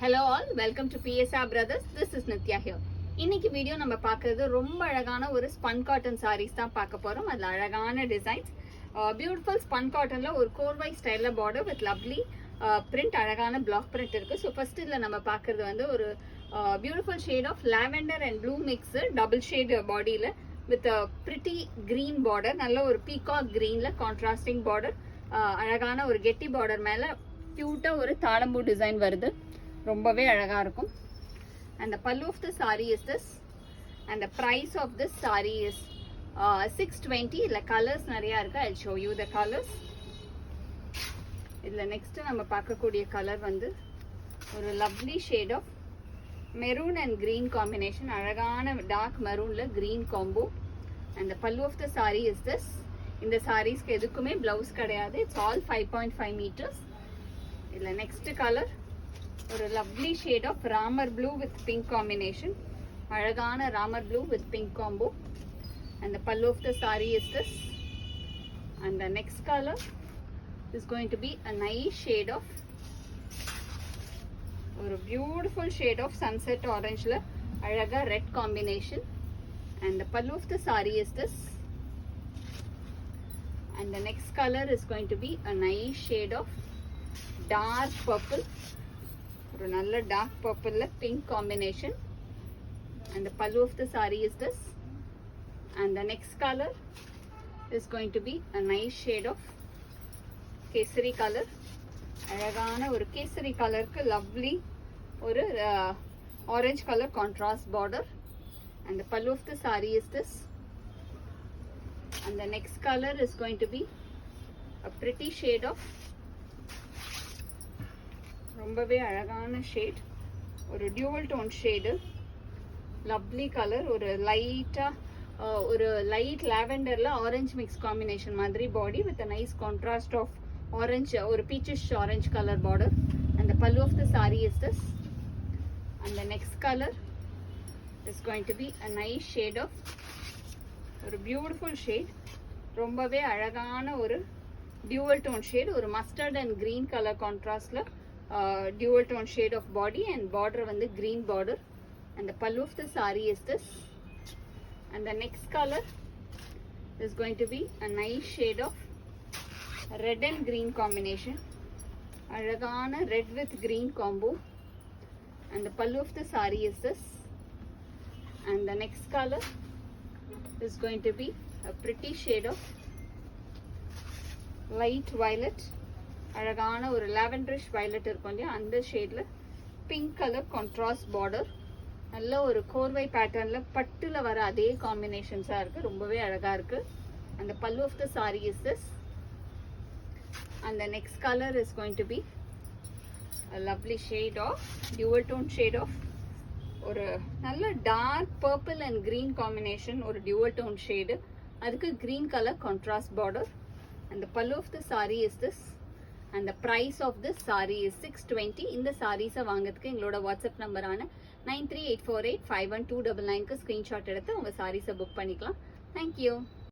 Hello all, welcome to PSR Brothers. This is Nitya here. இன்னைக்கு video நம்ம பார்க்கிறது ரொம்ப அழகான ஒரு ஸ்பன் காட்டன் சாரீஸ் தான் பார்க்க போறோம். அதுல அழகான டிசைன்ஸ், பியூட்டிஃபுல் ஸ்பன் காட்டன்ல ஒரு கோர்வை ஸ்டைல்ல பார்டர் வித் லவ்லி பிரிண்ட், அழகான பிளாக் பிரிண்ட் இருக்கு. ஸோ ஃபர்ஸ்ட் இதுல நம்ம பார்க்கறது வந்து ஒரு beautiful shade of lavender and blue mix, double shade பாடியில வித் பிரிட்டி கிரீன் பார்டர், நல்ல ஒரு பீகாக் கிரீன்ல கான்ட்ராஸ்டிங் பார்டர், அழகான ஒரு கெட்டி பார்டர் மேல கியூட்டா ஒரு தாளம்பூ டிசைன் வருது, ரொம்பவே அழகா இருக்கும். And the pallu of the saree is this, and the price of this saree is 620. இல்ல கலர்ஸ் நிறைய இருக்கு. I'll show you the colors. இதுல நெக்ஸ்ட் நம்ம பார்க்கக்கூடிய கலர் வந்து ஒரு lovely shade of maroon and green combination, அழகான டார்க் மெரூன்ல green combo. and the pallu of the saree is this. இந்த சாரீஸ்க்கு எதுக்குமே பிளவுஸ் கிடையாது. It's all 5.5 meters. இதுல நெக்ஸ்ட் கலர் ஒரு lovely shade of Ramar blue with pink combination, அழகான Ramar blue with pink combo. and the pallu of the saree is this. and the next color is going to be a nice shade of ஒரு beautiful shade of sunset orange ல அழகா red combination. and the pallu of the saree is this. and the next color is going to be a nice shade of dark purple, ஒரு நல்ல dark பர்பிள்ல pink combination. and the pallu of the saree is this. and the next color is going to be a nice shade of kesari colour, அழகான ஒரு கேசரி கலருக்கு lovely ஒரு orange colour contrast border. and the pallu of the saree is this. and the next color is going to be a pretty shade of ரொம்பவே அழகான shade, ஒரு dual tone shade, lovely colour, ஒரு லைட்டா ஒரு light லாவெண்டர்ல orange mix combination மாதிரி body with nice contrast of orange, ஒரு peachish orange colour border. and the pallu of the saree is this. and the next color is going to be a nice shade of ஒரு beautiful shade, ரொம்பவே அழகான ஒரு dual tone shade, ஒரு mustard and green colour கான்ட்ராஸ்ட்ல dual tone shade of body and border வந்து green border. and the pallu of the saree is this. and the next color is going to be a nice shade of red and green combination, அழகான red with green combo. and the pallu of the saree is this. and the next color is going to be a pretty shade of light violet, அழகான ஒரு லாவெண்டரிஷ் violet இருக்கும் இல்லையா, அந்த ஷேட்ல pink colour contrast border, நல்ல ஒரு கோர்வை பேட்டர்ன்ல பட்டுல வர அதே காம்பினேஷன்ஸா இருக்கு, ரொம்பவே அழகா இருக்கு. and the pallu of the saree is this. and the next color is going to be a lovely shade of dual tone shade of ஒரு நல்ல dark purple and green combination, ஒரு டியூவல் டோன் ஷேடு, அதுக்கு green colour contrast border. and the pallu of the saree is this. and the price of this saree is 620. இந்த சாரீஸை வாங்கிறதுக்கு எங்களோட WhatsApp நம்பரான 9384851299க்கு screenshot எடுத்து உங்கள் சாரீஸை book பண்ணிக்கலாம். தேங்க்யூ.